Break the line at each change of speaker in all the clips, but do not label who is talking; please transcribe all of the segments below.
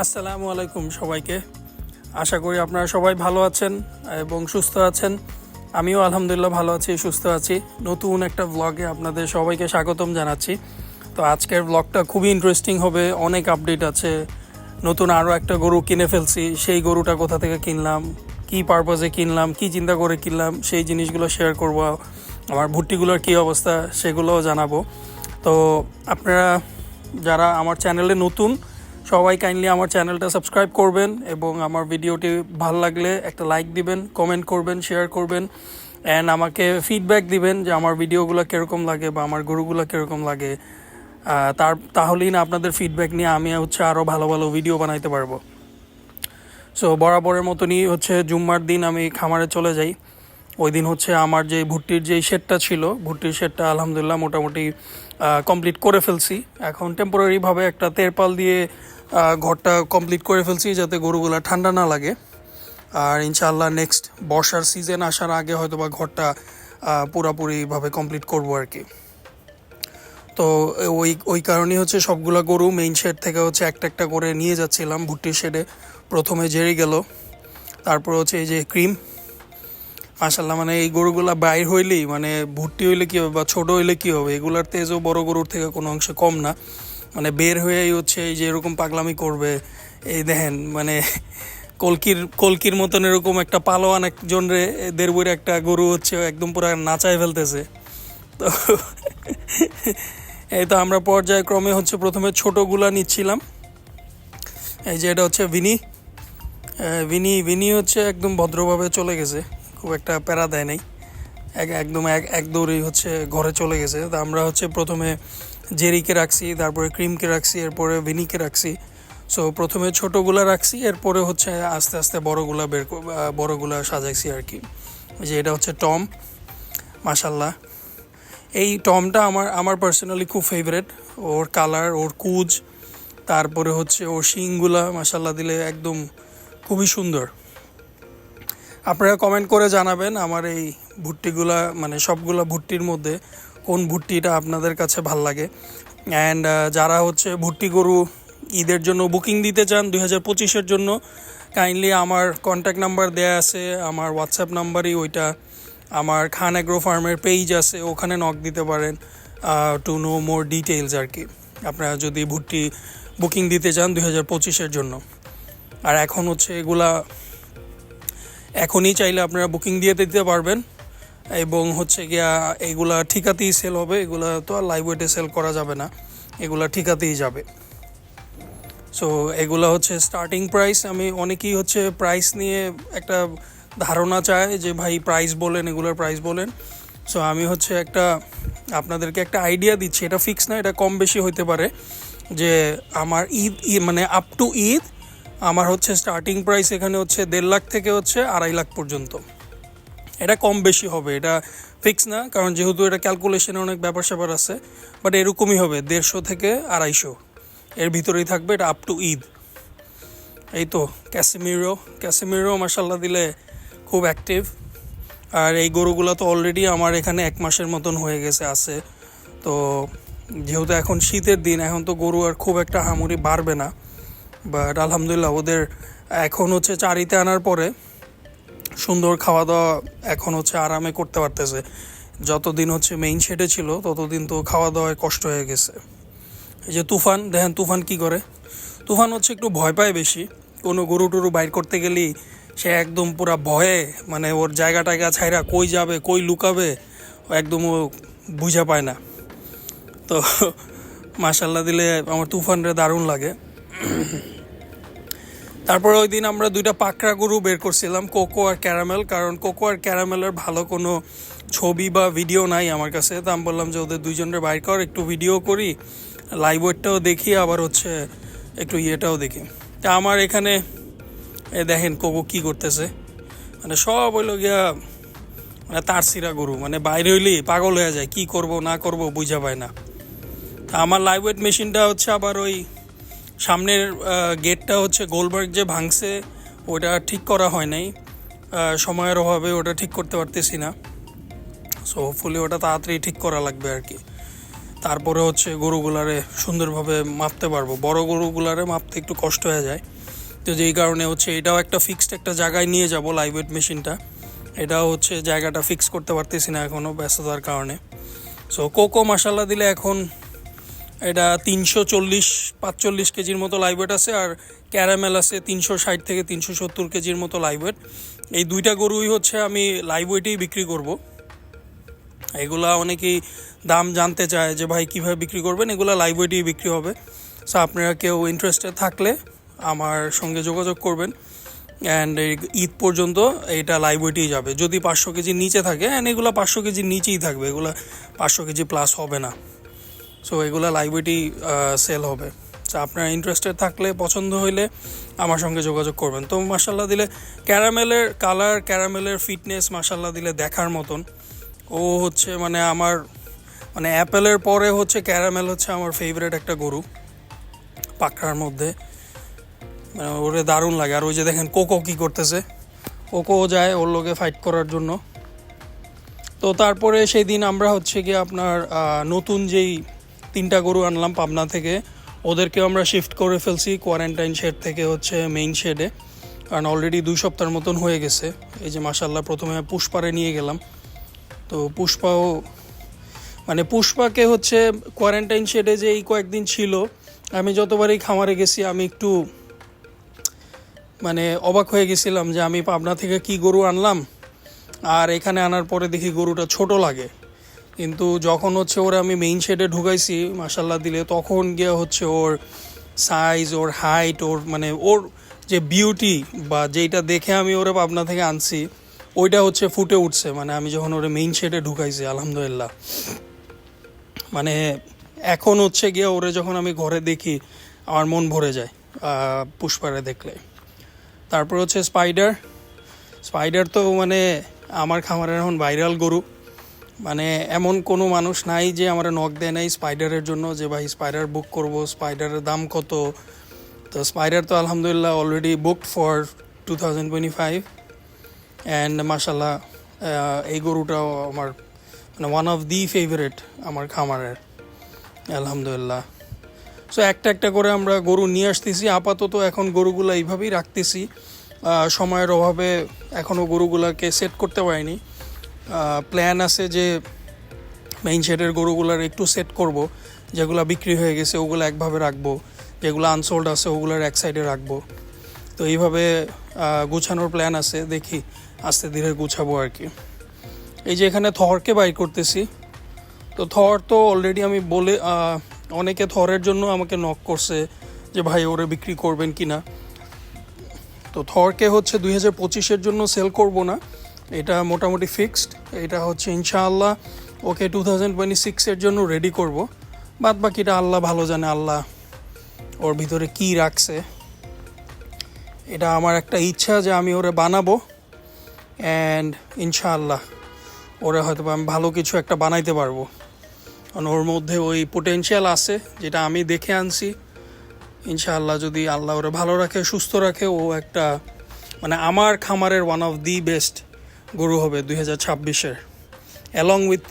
আসসালামু আলাইকুম সবাইকে। আশা করি আপনারা সবাই ভালো আছেন এবং সুস্থ আছেন। আমিও আলহামদুলিল্লাহ ভালো আছি, সুস্থ আছি। নতুন একটা ব্লগে আপনাদের সবাইকে স্বাগতম জানাচ্ছি। তো আজকের ব্লগটা খুবই ইন্টারেস্টিং হবে, অনেক আপডেট আছে। নতুন আরও একটা গরু কিনে ফেলছি, সেই গরুটা কোথা থেকে কিনলাম, কী পারপাজে কিনলাম, কী চিন্তা করে কিনলাম, সেই জিনিসগুলো শেয়ার করব। আমার ভুট্টিগুলোর কী অবস্থা সেগুলোও জানাবো। তো আপনারা যারা আমার চ্যানেলে নতুন, সবাই কাইন্ডলি আমার চ্যানেলটা সাবস্ক্রাইব করবেন এবং আমার ভিডিওটি ভালো লাগলে একটা লাইক দিবেন, কমেন্ট করবেন, শেয়ার করবেন অ্যান্ড আমাকে ফিডব্যাক দিবেন যে আমার ভিডিওগুলো কীরকম লাগে বা আমার গরুগুলো কীরকম লাগে। তাহলেই না আপনাদের ফিডব্যাক নিয়ে আমি আরও ভালো ভালো ভিডিও বানাইতে পারবো। সো বরাবরের মতনই জুম্মার দিন আমি খামারে চলে যাই। ওই দিন আমার যে ভুট্টির যেই শেডটা ছিল, ভুট্টির শেডটা আলহামদুলিল্লাহ মোটামুটি কমপ্লিট করে ফেলছি। এখন টেম্পোরারিভাবে একটা তেরপাল দিয়ে ঘরটা কমপ্লিট করে ফেলছি যাতে গরুগুলা ঠান্ডা না লাগে। আর ইনশাআল্লাহ নেক্সট বর্ষার সিজন আসার আগে হয়তো বা ঘরটা পুরোপুরিভাবে কমপ্লিট করবো আর কি। তো ওই কারণেই সবগুলা গরু মেইন শেড থেকে একটা একটা করে নিয়ে যাচ্ছিলাম ভুট্টির শেডে। প্রথমে জেরি গেল, তারপর এই যে ক্রিম। মাশাল্লাহ, মানে এই গরুগুলা বাইর হইলেই, মানে ভুট্টি হইলে কী হবে বা ছোটো হইলে কী হবে, এগুলার তেজও বড় গরুর থেকে কোনো অংশে কম না। মানে বের হয়েই এই যে এরকম পাগলামি করবে। এই দেখেন, মানে কলকির মতন এরকম একটা পালোয়ান একজন রে দেড় বইয়ের একটা গরু একদম পুরো নাচায় ফেলতেছে। তো এই তো আমরা পর্যায়ক্রমে প্রথমে ছোটোগুলা নিচ্ছিলাম। এই যে এটা ভিনি ভিনি একদম ভদ্রভাবে চলে গেছে, খুব একটা প্যারা দেয় নাই, একদম এক দৌড়েই ঘরে চলে গেছে। তো আমরা প্রথমে জেরিকে রাখছি, তারপরে ক্রিমকে রাখছি, এরপরে ভিনিকে রাখছি। সো প্রথমে ছোটোগুলা রাখছি, এরপরে আস্তে আস্তে বড়গুলা সাজাইছি আর কি। যে এটা টম। মাশাল্লাহ, এই টমটা আমার পার্সোনালি খুব ফেভারেট। ওর কালার, ওর কুজ, তারপরে ওর শিংগুলা মাশাল্লাহ দিলে একদম খুবই সুন্দর। আপনারা কমেন্ট করে জানাবেন আমার এই ভুট্টিগুলা, মানে সবগুলা ভুট্টির মধ্যে কোন ভুট্টিটা আপনাদের কাছে ভাল লাগে। অ্যান্ড যারা ভুট্টি গরু ঈদের জন্য বুকিং দিতে চান 2025-এর জন্য, কাইন্ডলি আমার কন্ট্যাক্ট নাম্বার দেয়া আছে, আমার হোয়াটসঅ্যাপ নাম্বারই ওইটা। আমার খান অ্যাগ্রো ফার্মের পেজ আছে, ওখানে নক দিতে পারেন টু নো মোর ডিটেইলস আর কি, আপনারা যদি ভুট্টি বুকিং দিতে চান 2025-এর জন্য। আর এখন এগুলা এখনই চাইলে আপনারা বুকিং দিয়ে দিতে পারবেন এবং এগুলা ঠিকাতেই সেল হবে। এগুলা তো আর লাইভ ওয়েটে সেল করা যাবে না, এগুলা ঠিকাতেই যাবে। সো এগুলা স্টার্টিং প্রাইস। আমি অনেকেই প্রাইস নিয়ে একটা ধারণা চায় যে ভাই প্রাইস বলেন, এগুলোর প্রাইস বলেন। সো আমি আপনাদেরকে একটা আইডিয়া দিচ্ছি, এটা ফিক্স না, এটা কম বেশি হতে পারে। যে আমার ঈদ মানে আপ টু ঈদ আমার স্টার্টিং প্রাইস এখানে 1.5 লাখ থেকে 2.5 লাখ পর্যন্ত। এটা কম বেশি হবে, এটা ফিক্স না, কারণ যেহেতু এটা ক্যালকুলেশনে অনেক ব্যাপার স্যাপার আছে। বাট এরকমই হবে, 150 থেকে 250 এর ভিতরেই থাকবে, এটা আপ টু ঈদ। এই তো ক্যাসিমিরো মাশাল্লাহ দিলে খুব অ্যাক্টিভ। আর এই গরুগুলো তো অলরেডি আমার এখানে 1 মাসের মতন হয়ে গেছে আছে। তো যেহেতু এখন শীতের দিন, এখন তো গরু আর খুব একটা হামুরি বাড়বে না। বাট আলহামদুলিল্লাহ ওদের এখন চারিতে আনার পরে সুন্দর খাওয়া দাওয়া এখন আরামে করতে পারতেছে। যতদিন মেইন শেডে ছিল ততদিন তো খাওয়া দাওয়ায় কষ্ট হয়ে গেছে। এই যে তুফান, দেখেন তুফান কি করে। তুফান একটু ভয় পায় বেশি, কোনো গরু টরু বাইর করতে গেলেই সে একদম পুরা ভয়ে, মানে ওর জায়গা টায়গা ছাইরা কই যাবে কই লুকাবে একদম ও বুঝা পায় না। তো মাশাল্লাহ দিলে আমার তুফানরে দারুণ লাগে। তারপরে ওই দিন আমরা 2টা পাকড়া গরু বের করছিলাম, কোকো আর ক্যারামেল। কারণ কোকো আর ক্যারামেলের ভালো কোনো ছবি বা ভিডিও নাই আমার কাছে। তো আমি বললাম যে ওদের দুইজনের বাইর কর, একটু ভিডিও করি, লাইভ ওয়েটটাও দেখি, আবার একটু ইয়েটাও দেখি। তা আমার এখানে দেখেন কোকো কি করতেছে, মানে সব হইলো গিয়া মানে তার সিরা গরু, মানে বাইরে হইলেই পাগল হয়ে যায়, কি করব না করব বুঝা পায় না। তা আমার লাইভ ওয়েট মেশিনটা আবার ওই সামনের গেটটা গোলবার্গ যে ভাঙছে ওটা ঠিক করা হয় নাই, সময়ের অভাবে ওটা ঠিক করতে পারতেছি না। সো হোপফুলি ওটা তাড়াতাড়ি ঠিক করা লাগবে আর কি। তারপরে হচ্ছে গরুগুলারে সুন্দরভাবে মাপতে পারবো। বড় গরুগুলারে মাপতে একটু কষ্ট হয়ে যায়, তো যেই কারণে হচ্ছে এটাও একটা ফিক্সড একটা জায়গায় নিয়ে যাব লাইভ ওয়েট মেশিনটা। এটাও হচ্ছে জায়গাটা ফিক্স করতে পারতেছি না এখনও ব্যস্ততার কারণে। সো কোকো মাসাল্লাহ দিলে এখন এটা 340-45 কেজির মতো লাইভ ওয়েট আছে, আর ক্যারামেল আছে 360 থেকে 370 কেজির মতো লাইভ ওয়েট। এই দুইটা গরুই হচ্ছে আমি লাইভ ওয়েটেই বিক্রি করব। এগুলা অনেকেই দাম জানতে চায় যে ভাই কীভাবে বিক্রি করবেন, এগুলা লাইভ ওয়েটেই বিক্রি হবে। সো আপনারা কেউ ইন্টারেস্টেড থাকলে আমার সঙ্গে যোগাযোগ করবেন, অ্যান্ড ঈদ পর্যন্ত এইটা লাইভ ওয়েটেই যাবে। যদি 500 কেজির নিচে থাকে, অ্যান্ড এগুলো 500 কেজির নিচেই থাকবে, এগুলো 500 কেজি প্লাস হবে না। সো এগুলো লাইভ ওয়েটেই সেল হবে। সো আপনারা ইন্টারেস্টেড থাকলে, পছন্দ হইলে আমার সঙ্গে যোগাযোগ করবেন। তো মাসাল্লাহ দিলে ক্যারামেলের কালার, ক্যারামেলের ফিটনেস মাসাল্লাহ দিলে দেখার মতন। ও হচ্ছে মানে আমার মানে অ্যাপেলের পরে হচ্ছে ক্যারামেল হচ্ছে আমার ফেভারিট একটা গরু পাকড়ার মধ্যে, মানে ওরে দারুণ লাগে। আর ওই যে দেখেন কোকো কী করতেছে, কোকোও যায় ওর লোকে ফাইট করার জন্য। তো তারপরে সেই দিন আমরা হচ্ছে গিয়ে আপনার নতুন যেই 3টা গরু আনলাম পাবনা থেকে, ওদেরকেও আমরা শিফট করে ফেলছি কোয়ারেন্টাইন শেড থেকে হচ্ছে মেইন শেডে, কারণ অলরেডি 2 সপ্তাহের মতন হয়ে গেছে। এই যে মাসাল্লাহ প্রথমে পুষ্পারে নিয়ে গেলাম, তো পুষ্পাও মানে পুষ্পাকে হচ্ছে কোয়ারেন্টাইন শেডে যে এই কয়েকদিন ছিল, আমি যতবারই খামারে গেছি আমি একটু মানে অবাক হয়ে গেছিলাম যে আমি পাবনা থেকে কি গরু আনলাম, আর এখানে আনার পরে দেখি গরুটা ছোট লাগে। কিন্তু যখন হচ্ছে ওরা আমি মেইন শেডে ঢুকাইছি মাসাল্লাহ দিলে, তখন গিয়ে হচ্ছে ওর সাইজ, ওর হাইট, ওর মানে ওর যে বিউটি বা যেইটা দেখে আমি ওরা পাবনা থেকে আনছি ওইটা হচ্ছে ফুটে উঠছে। মানে আমি যখন ওরা মেইন শেডে ঢুকাইছি আলহামদুলিল্লাহ, মানে এখন হচ্ছে গিয়ে ওরে যখন আমি ঘরে দেখি আমার মন ভরে যায় পুষ্পারে দেখলে। তারপর হচ্ছে স্পাইডার তো মানে আমার খামারের এখন ভাইরাল গরু। মানে এমন কোনো মানুষ নাই যে আমার নক দেয় নাই স্পাইডারের জন্য, যে ভাই স্পাইডার বুক করব, স্পাইডারের দাম কত। তো স্পাইডার তো আলহামদুলিল্লাহ অলরেডি বুকড ফর 2025, অ্যান্ড মাশাল্লাহ এই গরুটাও আমার মানে ওয়ান অফ দি ফেভারিট আমার খামারের আলহামদুলিল্লাহ। সো একটা একটা করে আমরা গরু নিয়ে আসতেছি। আপাতত এখন গরুগুলো এইভাবেই রাখতেছি, সময়ের অভাবে এখনও গরুগুলোকে সেট করতে পারিনি। প্ল্যান আছে যে মেইন শেডের গরুগুলার একটু সেট করব, যেগুলো বিক্রি হয়ে গেছে ওগুলো একভাবে রাখবো, যেগুলো আনসোল্ড আছে ওগুলোর এক সাইডে রাখবো। তো এইভাবে গুছানোর প্ল্যান আছে, দেখি আস্তে ধীরে গুছাবো আর কি। এই যে এখানে থরকে বাই করতেছি, তো থর তো অলরেডি আমি বলে অনেকে থরের জন্য আমাকে নক করছে যে ভাই ওরে বিক্রি করবেন কি না। তো থরকে হচ্ছে 2025-এর জন্য সেল করব না, এটা মোটামুটি ফিক্সড। এটা হচ্ছে ইনশাআল্লাহ ওকে 2026-এর জন্য রেডি করব। বাদ বাকিটা আল্লাহ ভালো জানে, আল্লাহ ওর ভিতরে কি রাখছে। এটা আমার একটা ইচ্ছা যে আমি ওরে বানাবো, অ্যান্ড ইনশাআল্লাহ ওরে হয়তো আমি ভালো কিছু একটা বানাইতে পারবো, কারণ ওর মধ্যে ওই পোটেনশিয়াল আছে যেটা আমি দেখে আনছি। ইনশাআল্লাহ যদি আল্লাহ ওরে ভালো রাখে, সুস্থ রাখে, ও একটা মানে আমার খামারের ওয়ান অফ দি বেস্ট গরু হবে 2026-এর, অ্যালং উইথ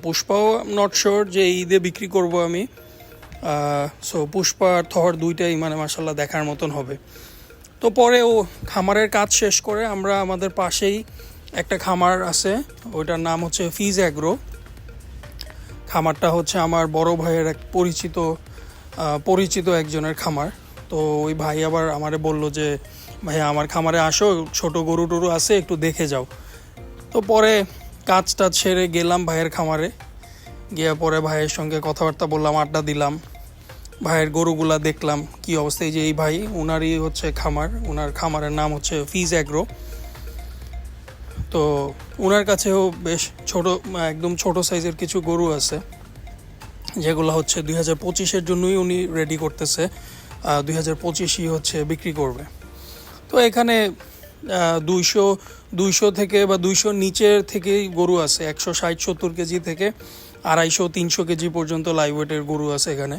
পুষ্পাও নট শিওর যে ঈদে বিক্রি করব আমি। সো পুষ্পা আর থর দুইটাই মানে মাশাল্লাহ দেখার মতন হবে। তো পরে ও খামারের কাজ শেষ করে আমরা আমাদের পাশেই একটা খামার আছে, ওইটার নাম হচ্ছে ফিজ অ্যাগ্রো। খামারটা হচ্ছে আমার বড় ভাইয়ের এক পরিচিত একজনের খামার। তো ওই ভাই আবার আমারে বলল যে ভাইয়া আমার খামারে আসো, ছোট গরু টরু আছে, একটু দেখে যাও। তো পরে কাজটা ছেড়ে গেলাম ভাইয়ের খামারে, গিয়ে পরে ভাইয়ের সঙ্গে কথাবার্তা বললাম, আড্ডা দিলাম, ভাইয়ের গরুগুলা দেখলাম কি অবস্থায়। যে এই ভাই ওনারই হচ্ছে খামার, ওনার খামারের নাম হচ্ছে ফিজ অ্যাগ্রো। তো ওনার কাছেও বেশ একদম ছোট সাইজের কিছু গরু আছে, যেগুলো হচ্ছে 2025-এর জন্যই উনি রেডি করতেছে, 2025-ই হচ্ছে বিক্রি করবে। তো এখানে 200 থেকে বা 200 নিচের থেকেই গরু আছে, 160-70 কেজি থেকে 250-300 কেজি পর্যন্ত লাইভ ওয়েটের গরু আছে এখানে।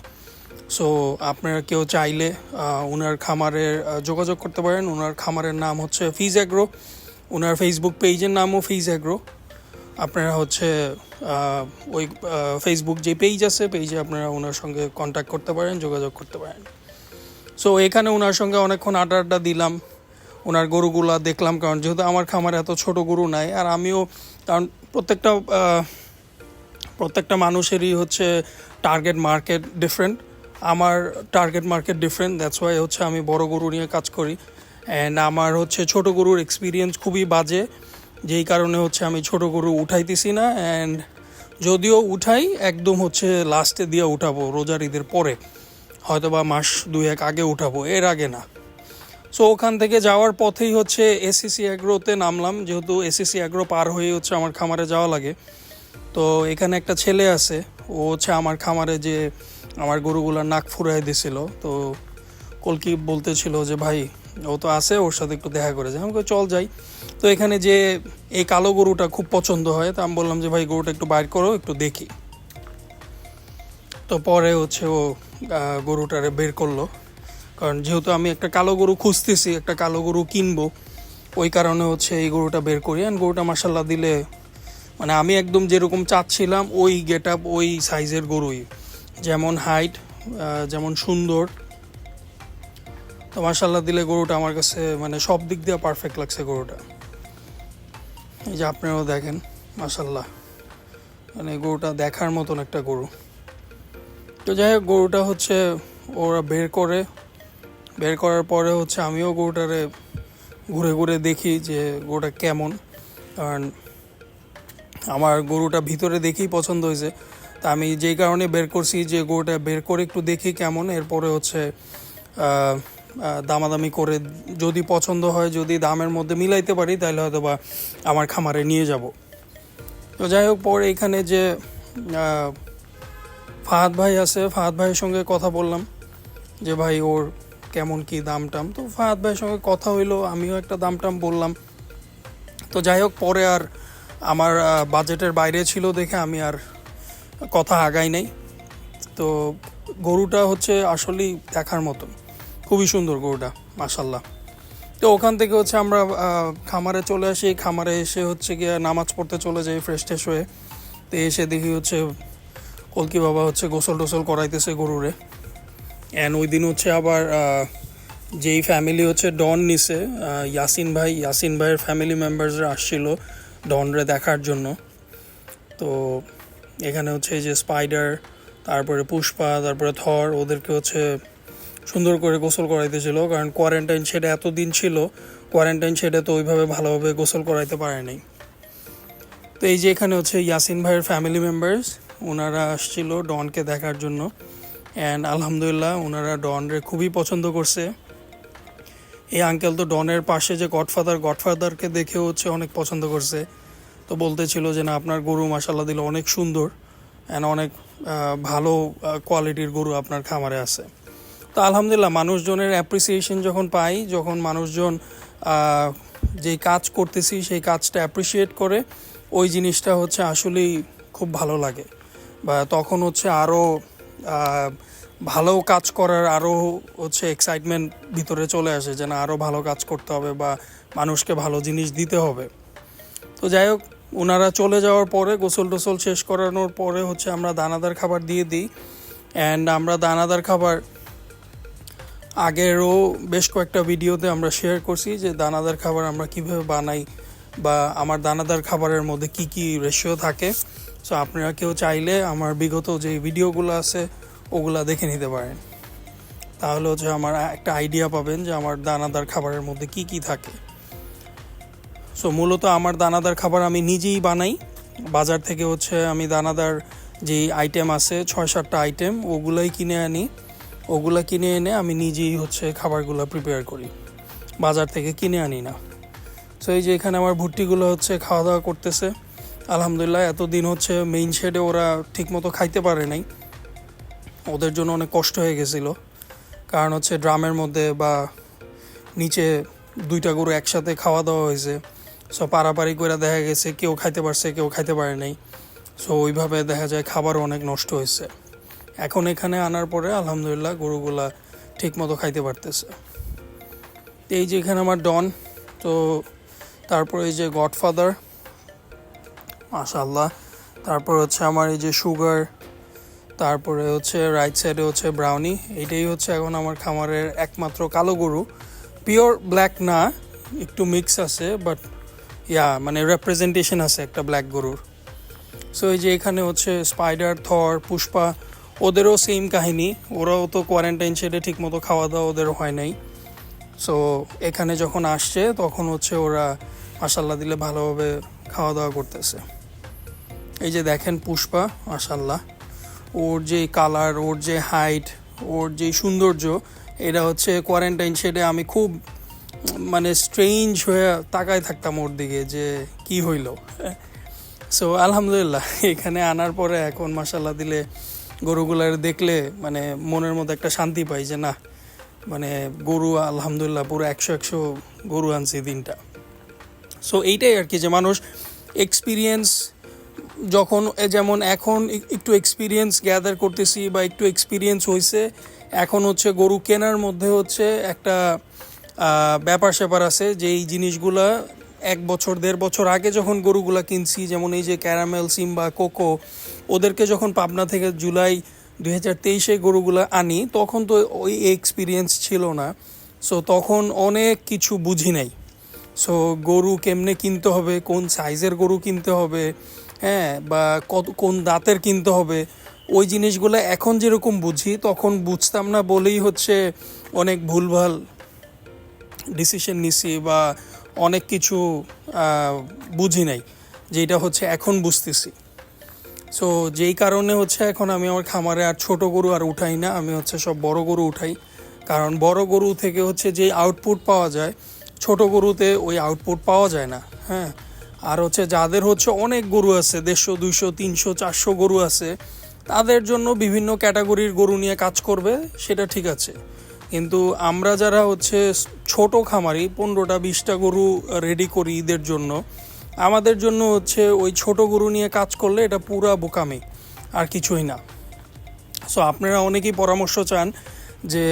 সো আপনারা কেউ চাইলে ওনার খামারের যোগাযোগ করতে পারেন। ওনার খামারের নাম হচ্ছে ফিজ অ্যাগ্রো, ওনার ফেসবুক পেজের নামও ফিজ অ্যাগ্রো। আপনারা হচ্ছে ওই ফেসবুক যে পেজ আছে, পেজে আপনারা ওনার সঙ্গে কন্ট্যাক্ট করতে পারেন, যোগাযোগ করতে পারেন। সো এখানে ওনার সঙ্গে অনেকক্ষণ আড্ডা দিলাম, ওনার গরুগুলা দেখলাম, কারণ যেহেতু আমার খামারে এত ছোট গরু নাই, আর আমিও কারণ প্রত্যেকটা মানুষেরই হচ্ছে টার্গেট মার্কেট ডিফারেন্ট। আমার target market different, that's why হচ্ছে আমি বড় গরু নিয়ে কাজ করি। অ্যান্ড আমার হচ্ছে ছোট গরুর এক্সপিরিয়েন্স খুবই বাজে, যেই কারণে হচ্ছে আমি ছোট গরু উঠাইতেছি না। অ্যান্ড যদিও উঠাই, একদম হচ্ছে লাস্টে দিয়ে উঠাবো, রোজার ঈদের পরে, হয়তো বা মাস 2-1 আগে উঠাবো, এর আগে না। সো ওখান থেকে যাওয়ার পথেই হচ্ছে এসিসি অ্যাগ্রোতে নামলাম, যেহেতু এসিসি অ্যাগ্রো পার হয়ে হচ্ছে আমার খামারে যাওয়া লাগে। তো এখানে একটা ছেলে আছে, ও হচ্ছে আমার খামারে যে আমার গরুগুলার নাক ফুরাই দিছিল। তো কলকি বলতেছিল যে ভাই ও তো আছে, ওর সাথে একটু দেখা করে যায়, আমাকে চল যাই। তো এখানে যে এই কালো গরুটা খুব পছন্দ হয়, তো আমি বললাম যে ভাই গরুটা একটু বাইর করো, একটু দেখি। তো পরে হচ্ছে ও গরুটারে বের করলো, কারণ যেহেতু আমি একটা কালো গরু খুঁজতেছি, একটা কালো গরু কিনবো, ওই কারণে হচ্ছে এই গরুটা বের করি। অ্যান্ড গরুটা মার্শাল্লাহ দিলে, মানে আমি একদম যেরকম চাচ্ছিলাম ওই গেট আপ, ওই সাইজের গরুই, যেমন হাইট, যেমন সুন্দর। তো মার্শাল্লাহ দিলে গরুটা আমার কাছে মানে সব দিক দিয়ে পারফেক্ট লাগছে গরুটা। এই যে আপনারাও দেখেন, মার্শাল্লাহ মানে গরুটা দেখার মতন একটা গরু। তো যাই হোক, গরুটা হচ্ছে ওরা বের করার পরে হচ্ছে আমিও গরুটারে ঘুরে ঘুরে দেখি যে গরুটা কেমন, কারণ আমার গরুটা ভিতরে দেখেই পছন্দ হয়েছে। তা আমি যেই কারণে বের করছি যে গরুটা বের করে একটু দেখি কেমন, এরপরে হচ্ছে দামাদামি করে যদি পছন্দ হয়, যদি দামের মধ্যে মিলাইতে পারি, তাহলে হয়তো বা আমার খামারে নিয়ে যাব। তো যাই হোক, পরে এখানে যে ফাহাদ ভাই আছে, ফাহাদ ভাইয়ের সঙ্গে কথা বললাম যে ভাই ওর কেমন কি দাম টাম। তো ফাহাদ ভাইয়ের সঙ্গে কথা হইলো, আমিও একটা দাম টাম বললাম। তো যাই হোক, পরে আর আমার বাজেটের বাইরে ছিল দেখে আমি আর কথা আগাই নাই। তো গরুটা হচ্ছে আসলেই দেখার মতন, খুবই সুন্দর গরুটা, মাশাল্লাহ। তো ওখান থেকে হচ্ছে আমরা খামারে চলে আসি। খামারে এসে হচ্ছে গিয়ে নামাজ পড়তে চলে যাই ফ্রেশ ট্রেশ হয়ে। তো এসে দেখি হচ্ছে কলকি বাবা হচ্ছে গোসল টোসল করাইতেছে গরুরে। অ্যান্ড ওই দিন হচ্ছে আবার যেই ফ্যামিলি হচ্ছে ডন নিছে, ইয়াসিন ভাইয়ের ফ্যামিলি মেম্বার্সরা আসছিল ডনরে দেখার জন্য। তো এখানে হচ্ছে এই যে স্পাইডার, তারপরে পুষ্পা, তারপরে থর, ওদেরকে হচ্ছে সুন্দর করে গোসল করাইতেছিল, কারণ কোয়ারেন্টাইন শেডে এতদিন ছিল, কোয়ারেন্টাইন শেডে তো ওইভাবে ভালোভাবে গোসল করাইতে পারে নাই। তো এই যে এখানে হচ্ছে ইয়াসিন ভাইয়ের ফ্যামিলি মেম্বার্স, ওনারা আসছিল ডনকে দেখার জন্য। অ্যান্ড আলহামদুলিল্লাহ ওনারা ডনরে খুবই পছন্দ করছে। এই আঙ্কেল তো ডনের পাশে যে গডফাদারকে দেখে হচ্ছে অনেক পছন্দ করছে। তো বলতেছিল যে না, আপনার গরু মাশাল্লাহ দিলে অনেক সুন্দর, অ্যান্ড অনেক ভালো কোয়ালিটির গরু আপনার খামারে আছে। তো আলহামদুলিল্লাহ, মানুষজনের অ্যাপ্রিসিয়েশন যখন পাই, যখন মানুষজন যেই কাজ করতেছি সেই কাজটা অ্যাপ্রিসিয়েট করে, ওই জিনিসটা হচ্ছে আসলেই খুব ভালো লাগে। বা তখন হচ্ছে আরও ভালো কাজ করার আরও হচ্ছে এক্সাইটমেন্ট ভিতরে চলে আসে, যে না আরও ভালো কাজ করতে হবে বা মানুষকে ভালো জিনিস দিতে হবে। তো যাই হোক, ওনারা চলে যাওয়ার পরে গোসল টোসল শেষ করানোর পরে হচ্ছে আমরা দানাদার খাবার দিয়ে দিই। অ্যান্ড আমরা দানাদার খাবার আগেরও বেশ কয়েকটা ভিডিওতে আমরা শেয়ার করছি যে দানাদার খাবার আমরা কিভাবে বানাই, বা আমার দানাদার খাবারের মধ্যে কি কি রেশিও থাকে। সো আপনারা কেউ চাইলে আমার বিগত যে ভিডিওগুলো আছে ওগুলা দেখে নিতে পারেন, তাহলে হচ্ছে আমার একটা আইডিয়া পাবেন যে আমার দানাদার খাবারের মধ্যে কি কি থাকে। সো মূলত আমার দানাদার খাবার আমি নিজেই বানাই। বাজার থেকে হচ্ছে আমি দানাদার যেই আইটেম আছে 6-7টা আইটেম, ওগুলাই কিনে আনি। ওগুলা কিনে এনে আমি নিজেই হচ্ছে খাবারগুলো প্রিপেয়ার করি, বাজার থেকে কিনে আনি না। সো এই যে এখানে আমার ভুট্টিগুলো হচ্ছে খাওয়া দাওয়া করতেছে আলহামদুলিল্লাহ। এতদিন হচ্ছে মেইন শেডে ওরা ঠিকমতো খাইতে পারে নাই, ওদের জন্য অনেক কষ্ট হয়ে গেছিলো, কারণ হচ্ছে ড্রামের মধ্যে বা নিচে 2টা গরু একসাথে খাওয়া দাওয়া হয়েছে। সো পারাপারি করে দেখা গেছে কেউ খাইতে পারছে, কেউ খাইতে পারে নাই। সো ওইভাবে দেখা যায় খাবারও অনেক নষ্ট হয়েছে। এখন এখানে আনার পরে আলহামদুলিল্লাহ গরুগুলা ঠিক মতো খাইতে পারতেছে। এই যে এখানে আমার ডন, তো তারপরে এই যে মাশাআল্লাহ। তারপর হচ্ছে আমার এই যে সুগার, তারপরে হচ্ছে রাইট সাইডে হচ্ছে ব্রাউনি। এইটাই হচ্ছে এখন আমার খামারের একমাত্র কালো গরু। পিওর ব্ল্যাক না, একটু মিক্স আছে, বাট মানে রেপ্রেজেন্টেশন আছে একটা ব্ল্যাক গরুর। সো এই যে এখানে হচ্ছে স্পাইডার, থর, পুষ্পা, ওদেরও সেম কাহিনী। ওরাও তো কোয়ারেন্টাইন ছেড়ে ঠিকমতো খাওয়া দাওয়া ওদের হয় নাই। সো এখানে যখন আসছে তখন হচ্ছে ওরা মাশাল্লাহ দিলে ভালোভাবে খাওয়া দাওয়া করতেছে। এই যে দেখেন পুষ্পা, মাশাল্লাহ, ওর যে কালার, ওর যে হাইট, ওর যে সৌন্দর্য, এটা হচ্ছে কোয়ারেন্টাইন শেডে আমি খুব মানে স্ট্রেঞ্জ হয়ে তাকায় থাকতাম ওর দিকে যে কি হইল। সো আলহামদুলিল্লাহ এখানে আনার পরে এখন মাশাল্লাহ দিলে গরুগুলার দেখলে মানে মনের মধ্যে একটা শান্তি পাই যে না, মানে গরু আলহামদুলিল্লাহ পুরো 100 গরু আনছি দিনটা। সো এইটাই আর কি, যে মানুষ এক্সপিরিয়েন্স যখন যেমন এখন একটু এক্সপিরিয়েন্স গ্যাদার করতেছি বা একটু এক্সপিরিয়েন্স হয়েছে, এখন হচ্ছে গরু কেনার মধ্যে হচ্ছে একটা ব্যাপার স্যাপার আছে যে এই জিনিসগুলা 1 বছর 1.5 বছর আগে যখন গরুগুলা কিনছি, যেমন এই যে ক্যারামেল, সিম্বা, কোকো, ওদেরকে যখন পাবনা থেকে জুলাই 2023 গরুগুলা আনি, তখন তো ওই এক্সপিরিয়েন্স ছিল না। সো তখন অনেক কিছু বুঝি নাই। সো গরু কেমনে কিনতে হবে, কোন সাইজের গরু কিনতে হবে, হ্যাঁ, বা কোন দাঁতের কিনতে হবে, ওই জিনিসগুলো এখন যেরকম বুঝি তখন বুঝতাম না বলেই হচ্ছে অনেক ভুলভাল ডিসিশন নিছি বা অনেক কিছু বুঝি নাই, যেটা হচ্ছে এখন বুঝতেছি। সো যেই কারণে হচ্ছে এখন আমি আমার খামারে আর ছোট গরু আর উঠাই না, আমি হচ্ছে সব বড় গরু উঠাই। কারণ বড় গরু থেকে হচ্ছে যে আউটপুট পাওয়া যায়, ছোট গরুতে ওই আউটপুট পাওয়া যায় না। হ্যাঁ, আর হচ্ছে যাদের হচ্ছে অনেক গরু আছে, 150, 200, 300, 400 গরু আছে, তাদের জন্য বিভিন্ন ক্যাটাগরির গরু নিয়ে কাজ করবে, সেটা ঠিক আছে। কিন্তু আমরা যারা হচ্ছে ছোট খামারি, 15টা 20টা গরু রেডি করি ঈদের জন্য, আমাদের জন্য হচ্ছে ওই ছোট গরু নিয়ে কাজ করলে এটা পুরা বোকামি, আর কিছুই না। সো আপনারা অনেকেই পরামর্শ চান যে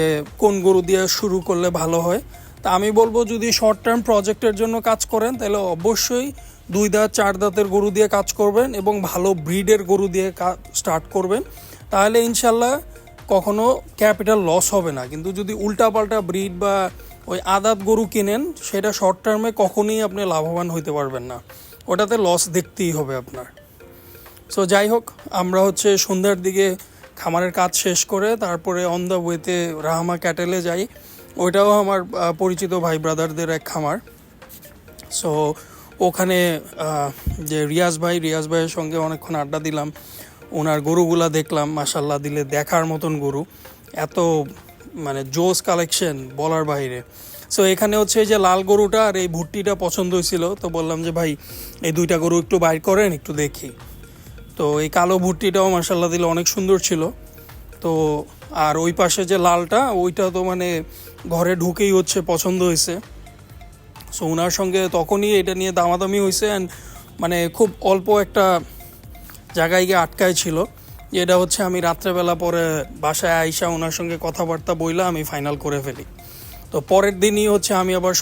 কোন গরু দিয়ে শুরু করলে ভালো হয়। তা আমি বলবো, যদি শর্ট টার্ম প্রজেক্টের জন্য কাজ করেন তাহলে অবশ্যই 2 দাঁত 4 দাঁতের গরু দিয়ে কাজ করবেন এবং ভালো ব্রিডের গরু দিয়ে স্টার্ট করবেন, তাহলে ইনশাল্লাহ কখনো ক্যাপিটাল লস হবে না। কিন্তু যদি উল্টাপাল্টা ব্রিড বা ওই আদাত গরু কিনেন, সেটা শর্ট টার্মে কখনোই আপনি লাভবান হইতে পারবেন না, ওটাতে লস দেখতেই হবে আপনার। সো যাই হোক, আমরা হচ্ছে সন্ধ্যার দিকে খামারের কাজ শেষ করে তারপরে অন দ্য ওয়েতে রাহামা ক্যাটেলে যাই। ওইটাও আমার পরিচিত ভাই ব্রাদারদের এক খামার। সো ওখানে যে রিয়াজ ভাইয়ের সঙ্গে অনেকক্ষণ আড্ডা দিলাম, ওনার গরুগুলা দেখলাম, মাশাল্লাহ দিলে দেখার মতন গরু, এত মানে জোস কালেকশন বলার বাইরে। সো এখানে হচ্ছে এই যে লাল গরুটা আর এই ভুট্টিটা পছন্দ হয়েছিল, তো বললাম যে ভাই এই 2টা গরু একটু বাইর করেন, একটু দেখি। তো এই কালো ভুট্টিটাও মাশাল্লাহ দিলে অনেক সুন্দর ছিল। তো আর ওই পাশে যে লালটা, ওইটা তো মানে ঘরে ঢুকেই হচ্ছে পছন্দ হয়েছে। সো ওনার সঙ্গে তখনই এটা নিয়ে দামাদামি হয়েছে, অ্যান্ড মানে খুব অল্প একটা জায়গায় গিয়ে আটকায় ছিল, যেটা হচ্ছে আমি রাত্রেবেলা পরে বাসায় আইসা ওনার সঙ্গে কথাবার্তা বইলা আমি ফাইনাল করে ফেলি। তো পরের দিনই হচ্ছে আমি আবার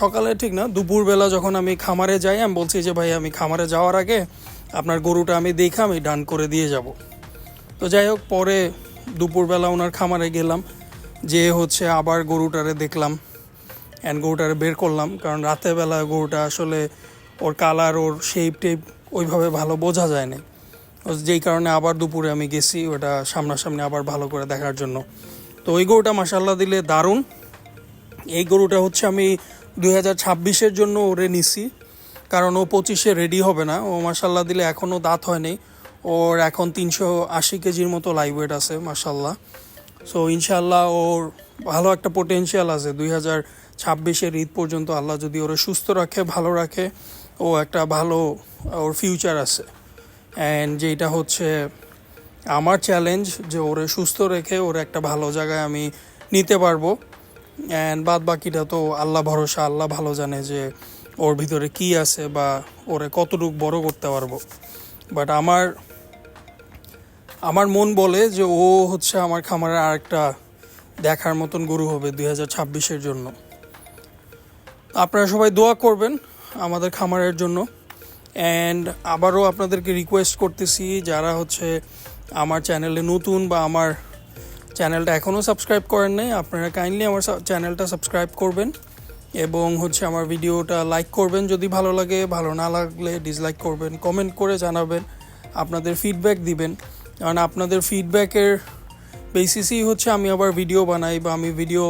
সকালে ঠিক না, দুপুরবেলা যখন আমি খামারে যাই, আমি বলছি যে ভাই আমি খামারে যাওয়ার আগে আপনার গরুটা আমি দেখে আমি ডান করে দিয়ে যাব। তো যাই হোক, পরে দুপুরবেলা ওনার খামারে গেলাম, যে হচ্ছে আবার গরুটারে দেখলাম অ্যান্ড গরুটারে বের করলাম, কারণ রাতেরবেলা গরুটা আসলে ওর কালার, ওর শেপ টেপ ওইভাবে ভালো বোঝা যায় না, যেই কারণে আবার দুপুরে আমি গেছি ওটা সামনাসামনি আবার ভালো করে দেখার জন্য। তো ওই গরুটা মাশাল্লাহ দিলে দারুণ। এই গরুটা হচ্ছে আমি 2026 জন্য ওরে নিছি, কারণ ও 25 রেডি হবে না। ও মাশাল্লাহ দিলে এখনও দাঁত হয়নি, ওর এখন 380 কেজির মতো লাইভ ওয়েট আছে মাশাল্লাহ। সো ইনশাল্লাহ ওর ভালো একটা পোটেনশিয়াল আছে। 2026 ঈদ পর্যন্ত আল্লাহ যদি ওরে সুস্থ রাখে, ভালো রাখে, ও একটা ভালো ওর ফিউচার আছে। অ্যান্ড যেটা হচ্ছে আমার চ্যালেঞ্জ, যে ওরে সুস্থ রেখে ওর একটা ভালো জায়গায় আমি নিতে পারবো। অ্যান্ড বাদ বাকিটা তো আল্লাহ ভরসা, আল্লাহ ভালো জানে যে ওর ভিতরে কি আছে বা ওরে কতটুকু বড় করতে পারবো। বাট আমার মন বলে যে ও হচ্ছে আমার খামারের আরেকটা দেখার মতন গরু হবে 2026 জন্য। আপনারা সবাই দোয়া করবেন আমাদের খামারের জন্য। অ্যান্ড আবারও আপনাদেরকে রিকোয়েস্ট করতেছি, যারা হচ্ছে আমার চ্যানেলে নতুন বা আমার চ্যানেলটা এখনও সাবস্ক্রাইব করেন নাই, আপনারা কাইন্ডলি আমার চ্যানেলটা সাবস্ক্রাইব করবেন এবং হচ্ছে আমার ভিডিওটা লাইক করবেন যদি ভালো লাগে, ভালো না লাগলে ডিসলাইক করবেন, কমেন্ট করে জানাবেন, আপনাদের ফিডব্যাক দিবেন। কারণ আপনাদের ফিডব্যাকের বেসিসই হচ্ছে আমি আবার ভিডিও বানাই বা আমি ভিডিও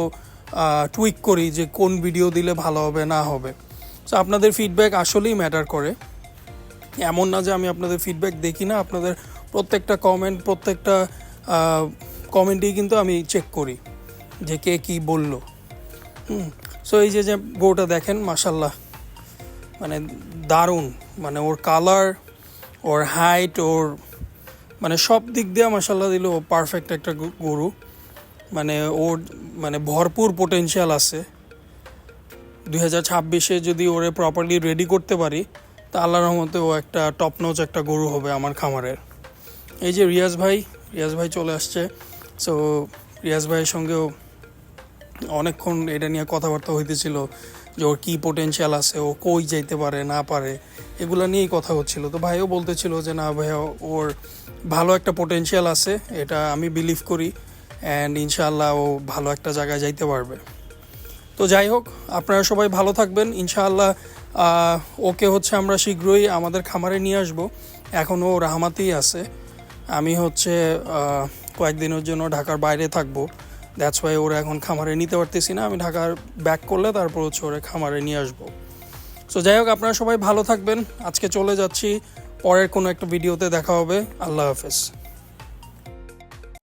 টুইক করি যে কোন ভিডিও দিলে ভালো হবে না হবে। সো আপনাদের ফিডব্যাক আসলেই ম্যাটার করে। এমন না যে আমি আপনাদের ফিডব্যাক দেখি না, আপনাদের প্রত্যেকটা কমেন্ট, প্রত্যেকটা কমেন্টেই কিন্তু আমি চেক করি যে কে কী বললো। সো এই যে গরুটা দেখেন, মাশাল্লাহ, মানে দারুণ, মানে ওর কালার, ওর হাইট, ওর মানে সব দিক দিয়ে মাশাল্লাহ দিল ও পারফেক্ট একটা গরু। মানে ওর মানে ভরপুর পোটেনশিয়াল আছে। 2026-এ যদি ওরে প্রপারলি রেডি করতে পারি তা আল্লাহর রহমতে ও একটা টপ নচ একটা গরু হবে আমার খামারের। এই যে রিয়াজ ভাই চলে আসছে। সো রিয়াজ ভাইয়ের সঙ্গেও অনেকক্ষণ এটা নিয়ে কথাবার্তা হইতেছিল যে ওর কী পোটেনশিয়াল আছে, ও কই যাইতে পারে না পারে, এগুলো নিয়েই কথা হচ্ছিল। তো ভাইও বলতেছিল যে না ভাইয়া, ওর ভালো একটা পোটেনশিয়াল আছে, এটা আমি বিলিভ করি, অ্যান্ড ইনশাআল্লাহ ও ভালো একটা জায়গায় যাইতে পারবে। তো যাই হোক, আপনারা সবাই ভালো থাকবেন। ইনশাআল্লাহ ওকে হচ্ছে আমরা শীঘ্রই আমাদের খামারে নিয়ে আসবো। এখনও রাহামাতেই আছে। আমি হচ্ছে কয়েকদিনের জন্য ঢাকার বাইরে থাকবো, দ্যাটস ওয়াই ওরা এখন খামারে নিতে পারতেছি না। আমি ঢাকার ব্যাক করলে তারপর হচ্ছে ওরা খামারে নিয়ে আসবো। সো যাই হোক, আপনারা সবাই ভালো থাকবেন। আজকে চলে যাচ্ছি, পরের কোনো একটা ভিডিওতে দেখা হবে। আল্লাহ হাফেজ।